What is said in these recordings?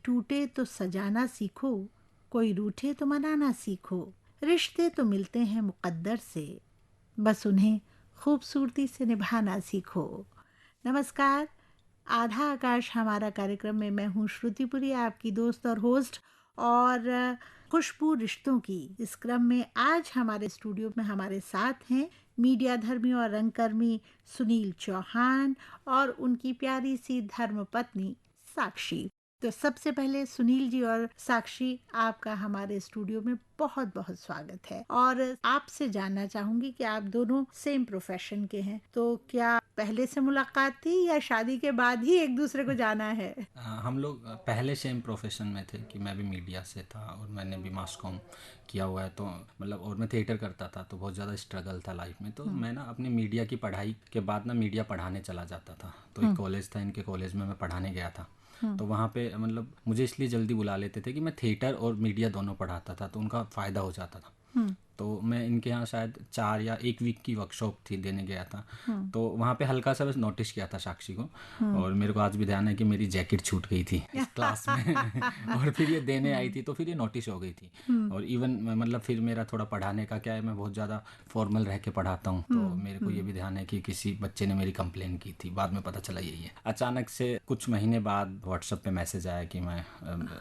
टूटे तो सजाना सीखो, कोई रूठे तो मनाना सीखो, रिश्ते तो मिलते हैं मुकद्दर से, बस उन्हें खूबसूरती से निभाना सीखो। नमस्कार, आधा आकाश हमारा कार्यक्रम में मैं हूँ श्रुतिपुरी, आपकी दोस्त और होस्ट। और खुशबू रिश्तों की इस क्रम में आज हमारे स्टूडियो में हमारे साथ हैं मीडिया धर्मी और रंगकर्मी सुनील चौहान और उनकी प्यारी सी धर्मपत्नी साक्षी। तो सबसे पहले सुनील जी और साक्षी, आपका हमारे स्टूडियो में बहुत बहुत स्वागत है। और आपसे जानना चाहूंगी कि आप दोनों सेम प्रोफेशन के हैं, तो क्या पहले से मुलाकात थी या शादी के बाद ही एक दूसरे को जाना है? हम लोग पहले सेम प्रोफेशन में थे कि मैं भी मीडिया से था और मैंने भी मास कॉम किया हुआ है, तो मतलब और मैं थिएटर करता था, तो बहुत ज़्यादा स्ट्रगल था लाइफ में। तो मैं ना अपनी मीडिया की पढ़ाई के बाद ना मीडिया पढ़ाने चला जाता था। तो एक कॉलेज था, इनके कॉलेज में मैं पढ़ाने गया था। तो वहाँ पे मतलब मुझे इसलिए जल्दी बुला लेते थे कि मैं थिएटर और मीडिया दोनों पढ़ाता था, तो उनका फ़ायदा हो जाता था। तो मैं इनके यहाँ शायद 4 या 1 वीक की वर्कशॉप थी, देने गया था। तो वहाँ पे हल्का सा बस नोटिस किया था साक्षी को, और मेरे को आज भी ध्यान है कि मेरी जैकेट छूट गई थी इस क्लास में और फिर ये देने आई थी, तो फिर ये नोटिस हो गई थी। और इवन मतलब फिर मेरा थोड़ा पढ़ाने का क्या है, मैं बहुत ज़्यादा फॉर्मल रह के पढ़ाता हूँ, तो मेरे को ये भी ध्यान है कि किसी बच्चे ने मेरी कंप्लेन की थी, बाद में पता चला यही है। अचानक से कुछ महीने बाद व्हाट्सएप पे मैसेज आया कि मैं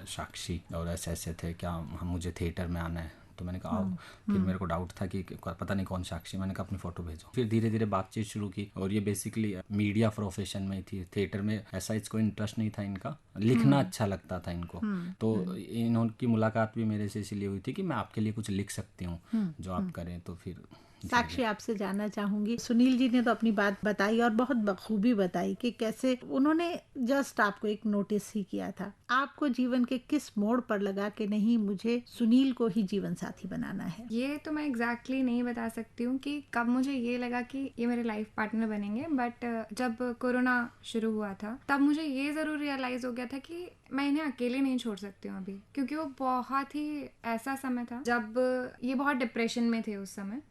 साक्षी और ऐसे ऐसे थे, क्या हम मुझे थिएटर में आना है? तो मैंने कहा आओ। फिर मेरे को डाउट था कि पता नहीं कौन साक्षी, मैंने कहा अपनी फ़ोटो भेजो। फिर धीरे धीरे बातचीत शुरू की, और ये बेसिकली मीडिया प्रोफेशन में ही थी, थिएटर में ऐसा इसको इंटरेस्ट नहीं था इनका, लिखना अच्छा लगता था इनको। तो इनकी मुलाकात भी मेरे से इसलिए हुई थी कि मैं आपके लिए कुछ लिख सकती हूँ जो आप करें। तो फिर साक्षी, आपसे जानना चाहूंगी, सुनील जी ने तो अपनी बात बताई और बहुत बखूबी बताई कि कैसे उन्होंने जस्ट आपको एक नोटिस ही किया था। आपको जीवन के किस मोड़ पर लगा कि नहीं, मुझे सुनील को ही जीवन साथी बनाना है? ये तो मैं एग्जैक्टली नहीं बता सकती हूँ कि कब मुझे ये लगा कि ये मेरे लाइफ पार्टनर बनेंगे, बट जब कोरोना शुरू हुआ था तब मुझे ये ज़रूर रियलाइज़ हो गया था कि मैं इन्हें अकेले नहीं छोड़ सकती हूँ अभी, क्योंकि वो बहुत ही ऐसा समय था जब ये बहुत डिप्रेशन में थे उस समय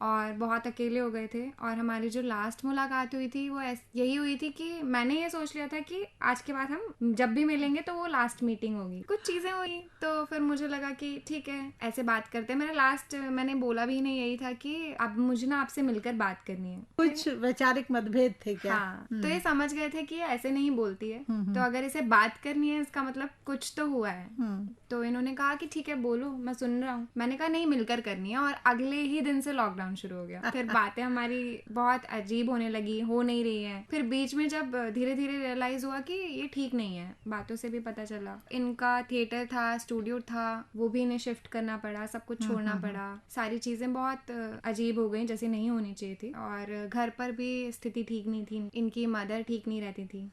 और बहुत अकेले हो गए थे। और हमारी जो लास्ट मुलाकात हुई थी वो यही हुई थी कि मैंने ये सोच लिया था कि आज के बाद हम जब भी मिलेंगे तो वो लास्ट मीटिंग होगी। कुछ चीज़ें हुई तो फिर मुझे लगा कि ठीक है, ऐसे बात करते हैं। मैंने बोला भी नहीं, यही था कि अब मुझे ना आपसे मिलकर बात करनी है। कुछ वैचारिक मतभेद थे क्या? हाँ, तो ये समझ गए थे कि ये ऐसे नहीं बोलती है, तो अगर इसे बात करनी है इसका मतलब कुछ तो हुआ है। तो इन्होंने कहा कि ठीक है बोलो, मैं सुन रहा हूँ। मैंने कहा नहीं, मिलकर करनी है। और अगले ही दिन से लॉकडाउन शुरू हो गया। फिर बातें हमारी बहुत अजीब होने लगी, हो नहीं रही है। फिर बीच में जब धीरे धीरे रियलाइज हुआ कि ये ठीक नहीं है, बातों से भी पता चला। इनका थिएटर था, स्टूडियो था, वो भी इन्हें शिफ्ट करना पड़ा, सब कुछ छोड़ना पड़ा। सारी चीजें बहुत अजीब हो गई, जैसे नहीं होनी चाहिए थी। और घर पर भी स्थिति ठीक नहीं थी, इनकी मदर ठीक नहीं रहती थी।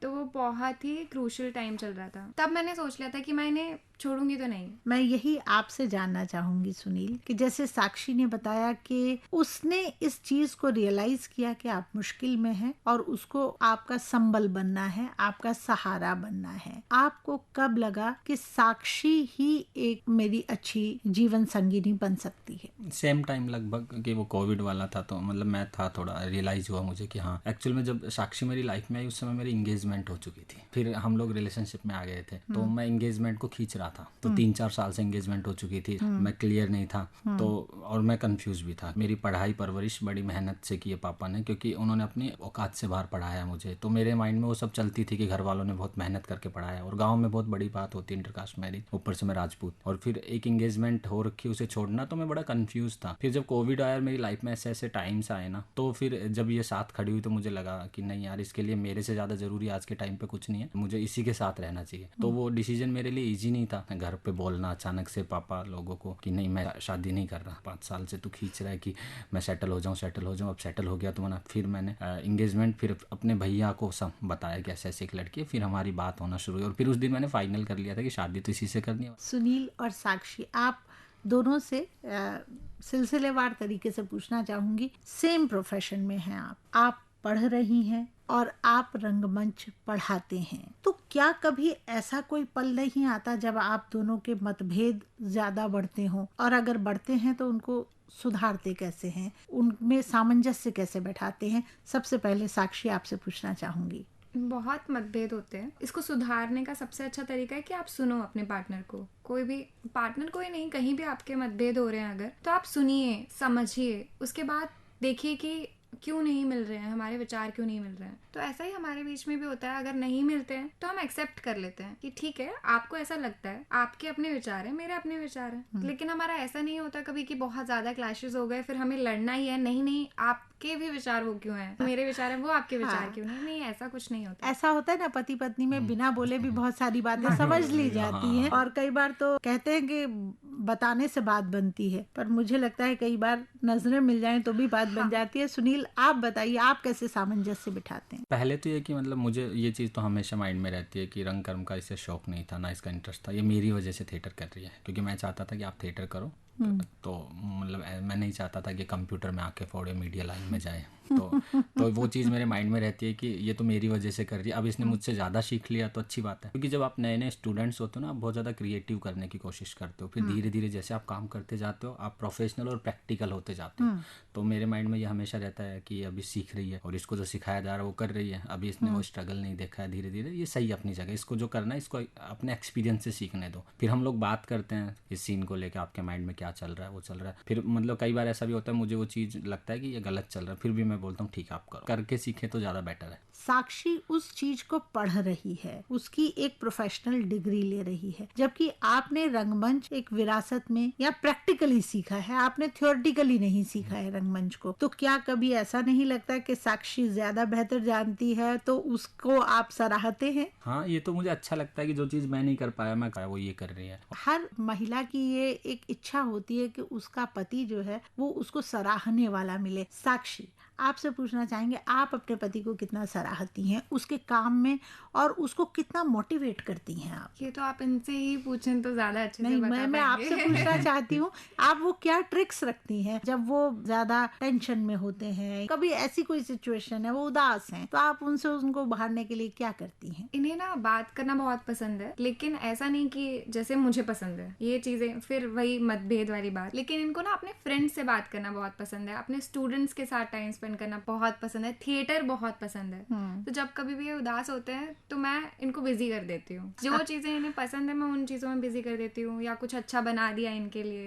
तो वो बहुत ही क्रूशियल टाइम चल रहा था। तब मैंने सोच लिया था कि मैं इन्हें छोड़ूंगी तो नहीं। मैं यही आपसे जानना चाहूंगी सुनील, कि जैसे साक्षी ने बताया कि उसने इस चीज को रियलाइज किया कि आप मुश्किल में हैं और उसको आपका संबल बनना है, आपका सहारा बनना है। आपको कब लगा कि साक्षी ही एक मेरी अच्छी जीवन संगिनी बन सकती है? सेम टाइम लगभग कि वो कोविड वाला था, तो मतलब मैं था, थोड़ा रियलाइज़ हुआ मुझे कि हाँ, एक्चुअल में जब साक्षी मेरी लाइफ में आई उस समय मेरी इंगेजमेंट हो चुकी थी। फिर हम लोग रिलेशनशिप में आ गए थे, तो मैं इंगेजमेंट को खींच रहा था। तो 3-4 साल से इंगेजमेंट हो चुकी थी, मैं क्लियर नहीं था, तो और मैं कंफ्यूज भी था। मेरी पढ़ाई परवरिश बड़ी मेहनत से की है पापा ने, क्योंकि उन्होंने अपनी औकात से बाहर पढ़ाया मुझे। तो मेरे माइंड में वो सब चलती थी कि घर वालों ने बहुत मेहनत करके पढ़ाया, और गाँव में बहुत बड़ी बात होती है इंटरकास्ट मैरिज, ऊपर से मैं राजपूत, और फिर एक इंगेजमेंट हो रखी, उसे छोड़ना, तो मैं बड़ा कंफ्यूज था। फिर जब कोविड आया, मेरी लाइफ में ऐसे ऐसे टाइम्स आए ना, तो फिर जब ये साथ खड़ी हुई तो मुझे लगा कि नहीं यार, इसके लिए मेरे से ज़्यादा ज़रूरी आज के टाइम पे कुछ नहीं है, मुझे इसी के साथ रहना चाहिए। तो वो डिसीजन मेरे लिए ईजी नहीं था, घर पे बोलना अचानक से पापा लोगों को कि नहीं, मैं शादी नहीं कर रहा, 5 साल से तू खींच रहा है कि मैं सेटल हो जाऊँ, सेटल हो जाऊँ। अब सेटल हो गया तो मैंने फिर मैंने इंगेजमेंट फिर अपने भैया को सब बताया कि ऐसे ऐसे एक लड़की है, फिर हमारी बात होना शुरू हुई, और फिर उस दिन मैंने फाइनल कर लिया था कि शादी तो इसी से करनी है। सुनील और साक्षी, आप दोनों से सिलसिलेवार तरीके से पूछना चाहूंगी। सेम प्रोफेशन में हैं आप पढ़ रही हैं और आप रंगमंच पढ़ाते हैं, तो क्या कभी ऐसा कोई पल नहीं आता जब आप दोनों के मतभेद ज्यादा बढ़ते हों, और अगर बढ़ते हैं तो उनको सुधारते कैसे हैं, उनमें सामंजस्य कैसे बैठाते हैं? सबसे पहले साक्षी, आपसे पूछना चाहूंगी। बहुत मतभेद होते हैं। इसको सुधारने का सबसे अच्छा तरीका है कि आप सुनो अपने पार्टनर को। कोई भी पार्टनर, कोई नहीं, कहीं भी आपके मतभेद हो रहे हैं अगर, तो आप सुनिए, समझिए, उसके बाद देखिए कि क्यों नहीं मिल रहे हैं, हमारे विचार क्यों नहीं मिल रहे हैं। तो ऐसा ही हमारे बीच में भी होता है, अगर नहीं मिलते हैं तो हम एक्सेप्ट कर लेते हैं कि ठीक है, आपको ऐसा लगता है, आपके अपने विचार है, मेरे अपने विचार है। लेकिन हमारा ऐसा नहीं होता कभी कि बहुत ज्यादा क्लैशेस हो गए, फिर हमें लड़ना ही है। नहीं नहीं, आपके भी विचार वो क्यों है, मेरे विचार है वो आपके विचार क्यों नहीं। नहीं, ऐसा कुछ नहीं होता। ऐसा होता है ना, पति पत्नी में बिना बोले भी बहुत सारी बातें समझ ली जाती हैं, और कई बार तो कहते हैं कि बताने से बात बनती है, पर मुझे लगता है कई बार नजरें मिल जाएं तो भी बात बन जाती है। सुनील, आप बताइए, आप कैसे सामंजस्य बिठाते हैं? पहले तो ये कि मतलब मुझे ये चीज़ तो हमेशा माइंड में रहती है कि रंग कर्म का इससे शौक नहीं था, ना इसका इंटरेस्ट था, ये मेरी वजह से थिएटर कर रही है, क्योंकि मैं चाहता था कि आप थिएटर करो। तो मतलब मैं नहीं चाहता था कि कंप्यूटर में आके फोड़े, मीडिया लाइन में जाए। तो वो चीज़ मेरे माइंड में रहती है कि ये तो मेरी वजह से कर रही है। अब इसने मुझसे ज़्यादा सीख लिया तो अच्छी बात है, क्योंकि जब आप नए नए स्टूडेंट्स होते हो ना, आप बहुत ज़्यादा क्रिएटिव करने की कोशिश करते हो, फिर धीरे धीरे जैसे आप काम करते जाते हो, आप प्रोफेशनल और प्रैक्टिकल होते जाते हो। तो मेरे माइंड में ये हमेशा रहता है कि अभी सीख रही है और इसको जो सिखाया जा रहा है वो कर रही है, अभी इसने वो स्ट्रगल नहीं देखा है, धीरे धीरे ये सही अपनी जगह, इसको जो करना है इसको अपने एक्सपीरियंस से सीखने दो। फिर हम लोग बात करते हैं इस सीन को लेकर, आपके माइंड में क्या चल रहा है, वो चल रहा है। फिर मतलब कई बार ऐसा भी होता है, मुझे वो चीज़ लगता है कि ये गलत चल रहा है, फिर भी मैं बोलता हूँ ठीक है, आप करो, करके सीखे तो ज़्यादा बेटर है। साक्षी उस चीज को पढ़ रही है, उसकी एक प्रोफेशनल डिग्री ले रही है, जबकि आपने रंगमंच एक विरासत में या प्रैक्टिकली सीखा है, आपने थ्योरेटिकली नहीं सीखा है रंगमंच को। तो क्या कभी ऐसा नहीं लगता कि साक्षी ज्यादा बेहतर जानती है तो उसको आप सराहते हैं? हाँ, ये तो मुझे अच्छा लगता है कि जो चीज़ मैं नहीं कर पाया मैं वो ये कर रही है। हर महिला की ये एक इच्छा होती है कि उसका पति जो है वो उसको सराहने वाला मिले। साक्षी, आपसे पूछना चाहेंगे, आप अपने पति को कितना सराहती हैं उसके काम में, और उसको कितना मोटिवेट करती हैं आप? ये तो आप इनसे ही पूछें तो ज्यादा अच्छे नहीं, से बता मैं आपसे पाएंगे। पूछना चाहती हूँ, आप वो क्या ट्रिक्स रखती हैं जब वो ज्यादा टेंशन में होते हैं, कभी ऐसी कोई सिचुएशन है वो उदास हैं, तो आप उनसे उनको उभारने के लिए क्या करती हैं? इन्हें ना बात करना बहुत पसंद है, लेकिन ऐसा नहीं कि जैसे मुझे पसंद है ये चीजें, फिर वही मतभेद वाली बात। लेकिन इनको ना अपने फ्रेंड से बात करना बहुत पसंद है, अपने स्टूडेंट्स के साथ टाइम स्पेंड करना बहुत पसंद है, थिएटर बहुत पसंद है। तो जब कभी भी ये उदास होते हैं तो मैं इनको बिजी कर देती हूँ। जो चीजें इन्हें पसंद है मैं उन चीजों में बिजी कर देती हूँ, या कुछ अच्छा बना दिया इनके लिए,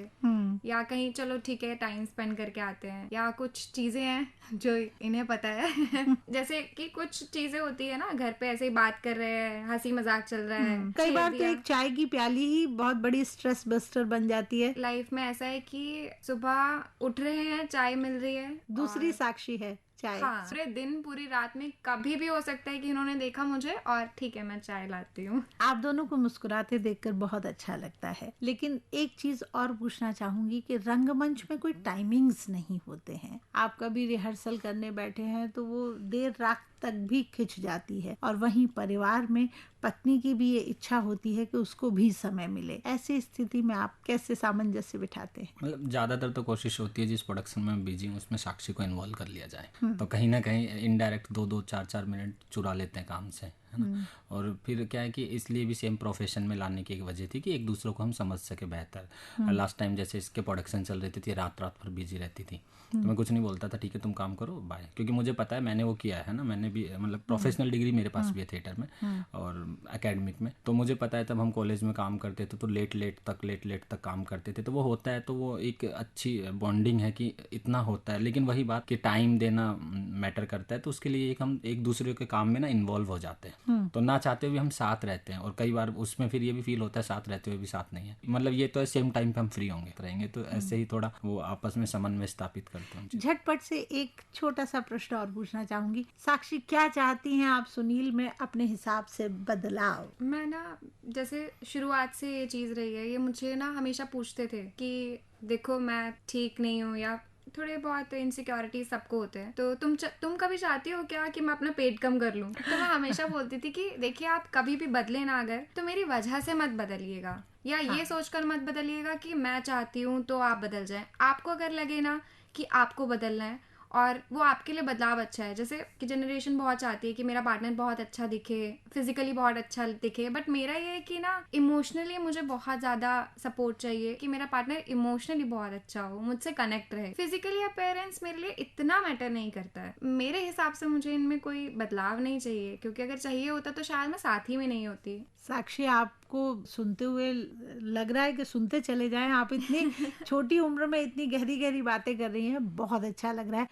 या कहीं चलो ठीक है टाइम स्पेंड करके आते हैं, या कुछ चीजें हैं जो इन्हें पता है जैसे कि कुछ चीजें होती है ना, घर पे ऐसे ही बात कर रहे हैं, हंसी मजाक चल रहा है, कई बार तो एक चाय की प्याली ही बहुत बड़ी स्ट्रेस बस्टर बन जाती है। लाइफ में ऐसा है कि सुबह उठ रहे हैं, चाय मिल रही है, दूसरी साक्षी है चाय। हाँ, पूरे दिन पूरी रात में कभी भी हो सकता है कि इन्होंने देखा मुझे और ठीक है मैं चाय लाती हूँ। आप दोनों को मुस्कुराते देखकर बहुत अच्छा लगता है, लेकिन एक चीज और पूछना चाहूंगी कि रंगमंच में कोई टाइमिंग्स नहीं होते हैं। आप कभी रिहर्सल करने बैठे हैं तो वो देर रात तक भी खिंच जाती है, और वहीं परिवार में पत्नी की भी ये इच्छा होती है कि उसको भी समय मिले। ऐसी स्थिति में आप कैसे सामंजस्य बिठाते हैं? मतलब ज़्यादातर तो कोशिश होती है जिस प्रोडक्शन में बिजी हूँ उसमें साक्षी को इन्वॉल्व कर लिया जाए, तो कहीं ना कहीं इनडायरेक्ट 2-2, 4-4 मिनट चुरा लेते हैं काम से, है ना। और फिर क्या है कि इसलिए भी सेम प्रोफेशन में लाने की एक वजह थी कि एक दूसरे को हम समझ सके बेहतर। लास्ट टाइम जैसे इसके प्रोडक्शन चल रही थी, रात रात भर बिजी रहती थी, तो मैं कुछ नहीं बोलता था, ठीक है तुम काम करो बाय, क्योंकि मुझे पता है मैंने वो किया है ना, मैंने भी मतलब प्रोफेशनल डिग्री मेरे पास भी है थिएटर में और एकेडमिक में, तो मुझे पता है तब हम कॉलेज में काम करते थे तो लेट लेट तक काम करते थे, तो वो होता है, तो वो एक अच्छी बॉन्डिंग है कि इतना होता है। लेकिन वही बात कि टाइम देना मैटर करता है, तो उसके लिए हम एक दूसरे के काम में ना इन्वॉल्व हो जाते हैं, तो ना चाहते हुए हम साथ रहते हैं, और कई बार उसमें फिर ये भी फील होता है साथ रहते हुए भी साथ नहीं है, मतलब ये तो है सेम टाइम पे हम फ्री रहेंगे, तो ऐसे ही थोड़ा वो आपस में समन्वय स्थापित करते हैं। झटपट से एक छोटा सा प्रश्न और पूछना चाहूंगी, साक्षी क्या चाहती हैं आप सुनील में अपने हिसाब से बदलाव? मैं ना जैसे शुरुआत से ये चीज रही है, ये मुझे ना हमेशा पूछते थे कि देखो मैं ठीक नहीं हूँ, या थोड़े बहुत इनसिक्योरिटी सबको होते हैं, तो तुम कभी चाहती हो क्या कि मैं अपना पेट कम कर लूं? तो मैं हमेशा बोलती थी कि देखिए आप कभी भी बदले ना अगर, तो मेरी वजह से मत बदलिएगा, या ये सोचकर मत बदलिएगा कि मैं चाहती हूँ तो आप बदल जाएं। आपको अगर लगे ना कि आपको बदलना है और वो आपके लिए बदलाव अच्छा है। जैसे कि जनरेशन बहुत चाहती है कि मेरा पार्टनर बहुत अच्छा दिखे, फिजिकली बहुत अच्छा दिखे, बट मेरा ये है कि ना इमोशनली मुझे बहुत ज़्यादा सपोर्ट चाहिए, कि मेरा पार्टनर इमोशनली बहुत अच्छा हो, मुझसे कनेक्ट रहे। फिजिकली अपीयरेंस मेरे लिए इतना मैटर नहीं करता है। मेरे हिसाब से मुझे इनमें कोई बदलाव नहीं चाहिए, क्योंकि अगर चाहिए होता तो शायद मैं साथ ही में नहीं होती। साक्षी, आपको सुनते हुए लग रहा है कि सुनते चले जाएं। आप इतनी छोटी उम्र में इतनी गहरी गहरी बातें कर रही हैं, बहुत अच्छा लग रहा है।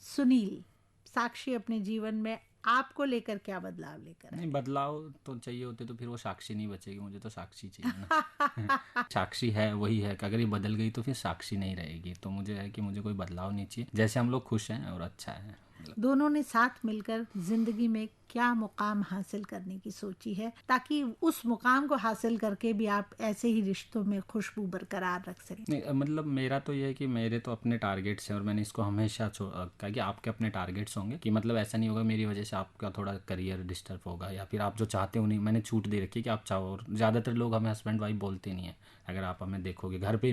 सुनील, साक्षी अपने जीवन में आपको लेकर क्या बदलाव लेकर आए? नहीं, बदलाव तो चाहिए होते तो फिर वो साक्षी नहीं बचेगी, मुझे तो साक्षी चाहिए ना। साक्षी है वही है कि अगर ये बदल गई तो फिर साक्षी नहीं रहेगी। तो मुझे है कि मुझे कोई बदलाव नहीं चाहिए, जैसे हम लोग खुश हैं और अच्छा है। दोनों ने साथ मिलकर जिंदगी में क्या मुकाम हासिल करने की सोची है, ताकि उस मुकाम को हासिल करके भी आप ऐसे ही रिश्तों में खुशबू बरकरार रख सकें? नहीं, मतलब मेरा तो ये है कि मेरे तो अपने टारगेट्स हैं और मैंने इसको हमेशा कहा कि आपके अपने टारगेट्स होंगे, कि मतलब ऐसा नहीं होगा मेरी वजह से आपका थोड़ा करियर डिस्टर्ब होगा या फिर आप जो चाहते हो नहीं, मैंने छूट दे रखी है कि आप चाहो। और ज़्यादातर लोग हमें हस्बैंड वाइफ बोलते नहीं है। अगर आप हमें देखोगे घर पे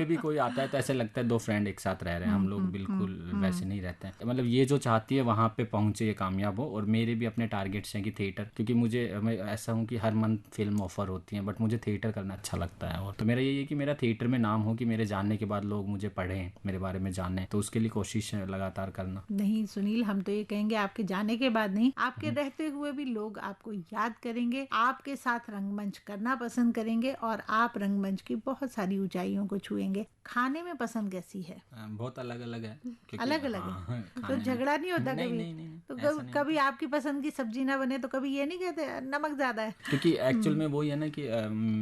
भी कोई आता है तो ऐसे लगता है दो फ्रेंड एक साथ रह रहे हैं। हम लोग बिल्कुल वैसे नहीं रहते हैं। मतलब ये जो चाहती है वहाँ पे पहुँचे, ये कामयाब हो। और मेरे भी अपने टारगेट्स हैं कि थिएटर, क्योंकि मैं ऐसा हूँ कि हर मंथ फिल्म ऑफर होती है, बट मुझे थिएटर करना अच्छा लगता है। और तो मेरा यही है कि मेरा थिएटर में नाम हो, कि मेरे जानने के बाद लोग मुझे पढ़ें, मेरे बारे में जानें। तो उसके लिए कोशिश है लगातार करना। नहीं सुनील, हम तो ये कहेंगे आपके जाने के बाद नहीं, आपके रहते हुए भी लोग आपको याद करेंगे, आपके साथ रंगमंच करना पसंद करेंगे और आप रंगमंच की बहुत सारी ऊंचाइयों को छुएंगे। खाने में पसंद कैसी है? बहुत अलग अलग है, क्योंकि अलग अलग हाँ, है तो खाने में झगड़ा नहीं होता नहीं कभी? नहीं नहीं नहीं, तो ऐसा नहीं कभी होता। आपकी पसंद की सब्जी ना बने तो कभी ये नहीं कहते नमक ज्यादा है? क्योंकि एक्चुअल में वही है ना कि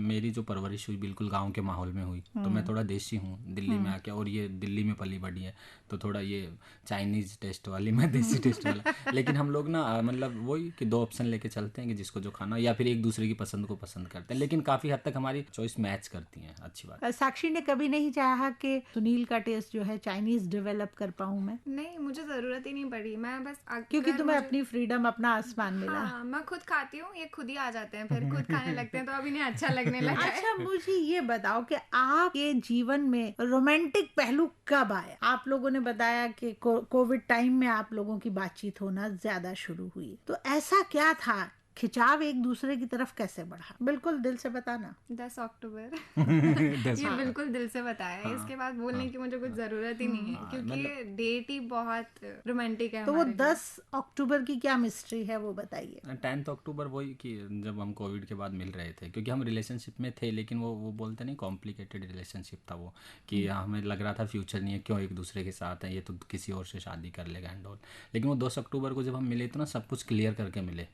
मेरी जो परवरिश हुई बिल्कुल गांव के माहौल में हुई, तो मैं थोड़ा देसी हूँ दिल्ली में आके, और ये दिल्ली में पली बड़ी है, तो थोड़ा ये चाइनीज टेस्ट वाली, मैं देसी टेस्ट वाला। लेकिन हम लोग ना मतलब वही कि दो ऑप्शन लेके चलते हैं कि जिसको जो खाना, या फिर एक दूसरे की पसंद को पसंद करते हैं, लेकिन काफ़ी हद तक हमारी चॉइस मैच करती हैं। अच्छी बात। साक्षी ने कभी नहीं चाहा कि सुनील का टेस्ट जो है चाइनीज डेवलप कर पाऊं मैं? नहीं, मुझे ज़रूरत ही नहीं पड़ी। मैं बस क्योंकि अगर तुम्हें मुझे अपनी फ्रीडम, अपना आसमान मिला। हाँ, मैं खुद खाती हूँ, ये खुद ही आ जाते हैं, फिर खुद खाने लगते हैं, तो अब इन्हें अच्छा लगने लगा है। अच्छा, मुझे ये बताओ कि आपके जीवन में रोमांटिक पहलू कब आया? आप लोगों ने बताया कि कोविड टाइम में आप लोगों की बातचीत होना ज्यादा शुरू हुई, तो ऐसा क्या था? खिंचाव एक दूसरे की तरफ कैसे बढ़ा? बिल्कुल दिल से बताना। 10 अक्टूबर। 10 ये बिल्कुल दिल से बताया है। इसके बाद बोलने की मुझे कुछ जरूरत ही नहीं है, क्योंकि ये डेट ही बहुत रोमांटिक है तो वो हमारे लिए। 10 अक्टूबर की क्या मिस्ट्री है वो बताइए। 10 अक्टूबर वही कि जब हम कोविड के बाद मिल रहे थे, क्योंकि हम रिलेशनशिप में थे, लेकिन वो बोलते नहीं कॉम्प्लिकेटेड रिलेशनशिप था वो, कि हमें लग रहा था फ्यूचर नहीं है, क्यों एक दूसरे के साथ है, ये तो किसी और से शादी कर लेगा एंड ऑल। लेकिन वो 2 अक्टूबर को जब हम मिले तो ना सब कुछ क्लियर करके मिले।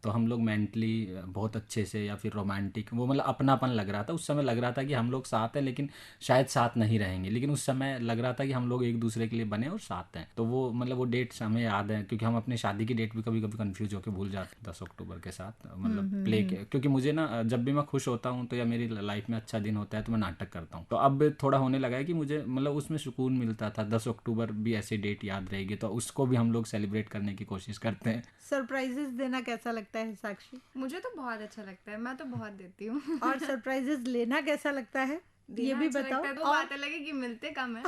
तो हम लोग मेंटली बहुत अच्छे से, या फिर रोमांटिक, वो मतलब अपनापन लग रहा था। उस समय लग रहा था कि हम लोग साथ हैं, लेकिन शायद साथ नहीं रहेंगे, लेकिन उस समय लग रहा था कि हम लोग एक दूसरे के लिए बने और साथ हैं। तो वो मतलब वो डेट हमें याद है, क्योंकि हम अपनी शादी की डेट भी कभी कभी कंफ्यूज होकर भूल जाते हैं 10 अक्टूबर के साथ। मतलब प्ले के, क्योंकि मुझे ना जब भी मैं खुश होता हूँ तो या मेरी लाइफ में अच्छा दिन होता है तो मैं नाटक करता हूँ। तो अब थोड़ा होने लगा है कि मुझे मतलब उसमें सुकून मिलता था। 10 अक्टूबर भी ऐसी डेट याद रहेगी, तो उसको भी हम लोग सेलिब्रेट करने की कोशिश करते हैं। सरप्राइजेस देना कैसा लगता है साक्षी? मुझे तो बहुत अच्छा लगता है, मैं तो बहुत देती हूँ। और सरप्राइजेस लेना कैसा लगता है ये भी अच्छा बताओ। लगता है तो बात अलग है कि मिलते कम है,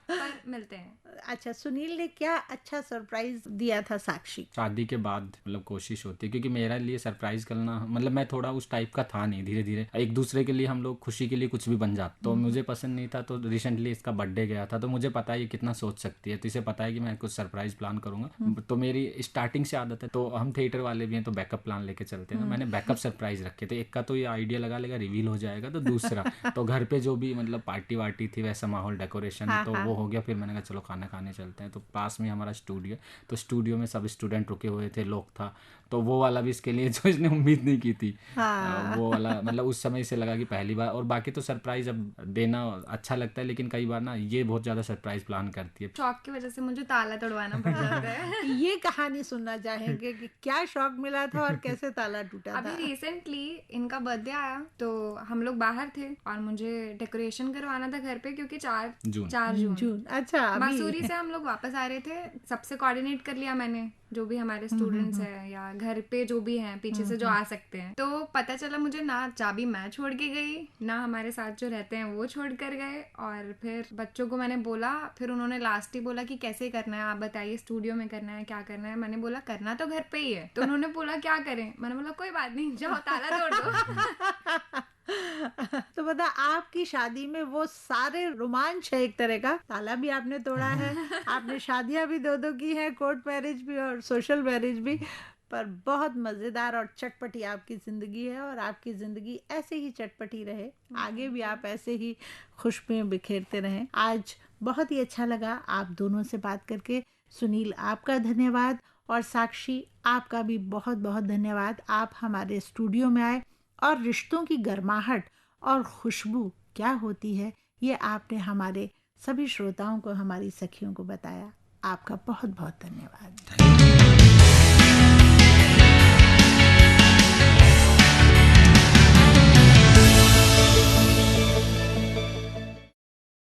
पर मिलते हैं। अच्छा, सुनील ने क्या अच्छा सरप्राइज दिया था साक्षी? शादी के बाद मतलब कोशिश होती है, क्योंकि मेरे लिए सरप्राइज करना, मतलब मैं थोड़ा उस टाइप का था नहीं। धीरे धीरे एक दूसरे के लिए हम लोग खुशी के लिए कुछ भी बन जाते, तो मुझे पसंद नहीं था। तो रिसेंटली इसका बर्थडे गया था, तो मुझे पता है ये कितना सोच सकती है, तो इसे पता है कि मैं कुछ सरप्राइज प्लान करूंगा। तो मेरी स्टार्टिंग से आदत है, तो हम थिएटर वाले भी हैं तो बैकअप प्लान लेके चलते हैं। तो मैंने बैकअप सरप्राइज रखे थे। एक का तो ये आइडिया लगा लेगा रिवील हो जाएगा, तो दूसरा तो घर पे जो भी मतलब पार्टी वार्टी थी वैसा माहौल, डेकोरेशन, तो वो हो गया। फिर मैंने कहा चलो खाना खाने चलते हैं। तो पास में हमारा स्टूडियो, तो स्टूडियो में सब स्टूडेंट रुके हुए थे, लोग था, तो वो वाला भी इसके लिए जो इसने उम्मीद नहीं की थी। वो वाला मतलब उस समय से लगा कि पहली बार। और बाकी तो सरप्राइज अब देना अच्छा लगता है, लेकिन कई बार ना ये बहुत ज्यादा सरप्राइज प्लान करती है। शौक की वजह से मुझे ताला तोड़वाना पड़ जाता है। ये कहानी सुनना चाहेंगे कि क्या शौक मिला था और कैसे ताला टूटा अभी था? रिसेंटली इनका बर्थडे आया, तो हम लोग बाहर थे और मुझे डेकोरेशन करवाना था घर पे, क्योंकि 4 जून जून। अच्छा, अभी मसूरी दिल्ली से हम लोग वापस आ रहे थे, सबसे कोऑर्डिनेट कर लिया मैंने, जो भी हमारे स्टूडेंट्स हैं या घर पे जो भी हैं पीछे से जो आ सकते हैं। तो पता चला मुझे ना चाबी मैं छोड़ के गई, ना हमारे साथ जो रहते हैं वो छोड़ कर गए। और फिर बच्चों को मैंने बोला, फिर उन्होंने लास्ट ही बोला कि कैसे करना है आप बताइए, स्टूडियो में करना है क्या करना है। मैंने बोला करना तो घर पे ही है। तो उन्होंने बोला क्या करें, मैंने बोला कोई बात नहीं, जाओ ताला तोड़ दो। तो बता, आपकी शादी में वो सारे रोमांच है एक तरह का, ताला भी आपने तोड़ा है, आपने शादियां भी दो की हैं, कोर्ट मैरिज भी और सोशल मैरिज भी, पर बहुत मजेदार और चटपटी आपकी जिंदगी है और आपकी जिंदगी ऐसे ही चटपटी रहे, आगे भी आप ऐसे ही खुशबुएं बिखेरते रहें। आज बहुत ही अच्छा लगा आप दोनों से बात करके। सुनील, आपका धन्यवाद, और साक्षी आपका भी बहुत बहुत धन्यवाद। आप हमारे स्टूडियो में आए और रिश्तों की गर्माहट और खुशबू क्या होती है ये आपने हमारे सभी श्रोताओं को, हमारी सखियों को बताया। आपका बहुत बहुत धन्यवाद।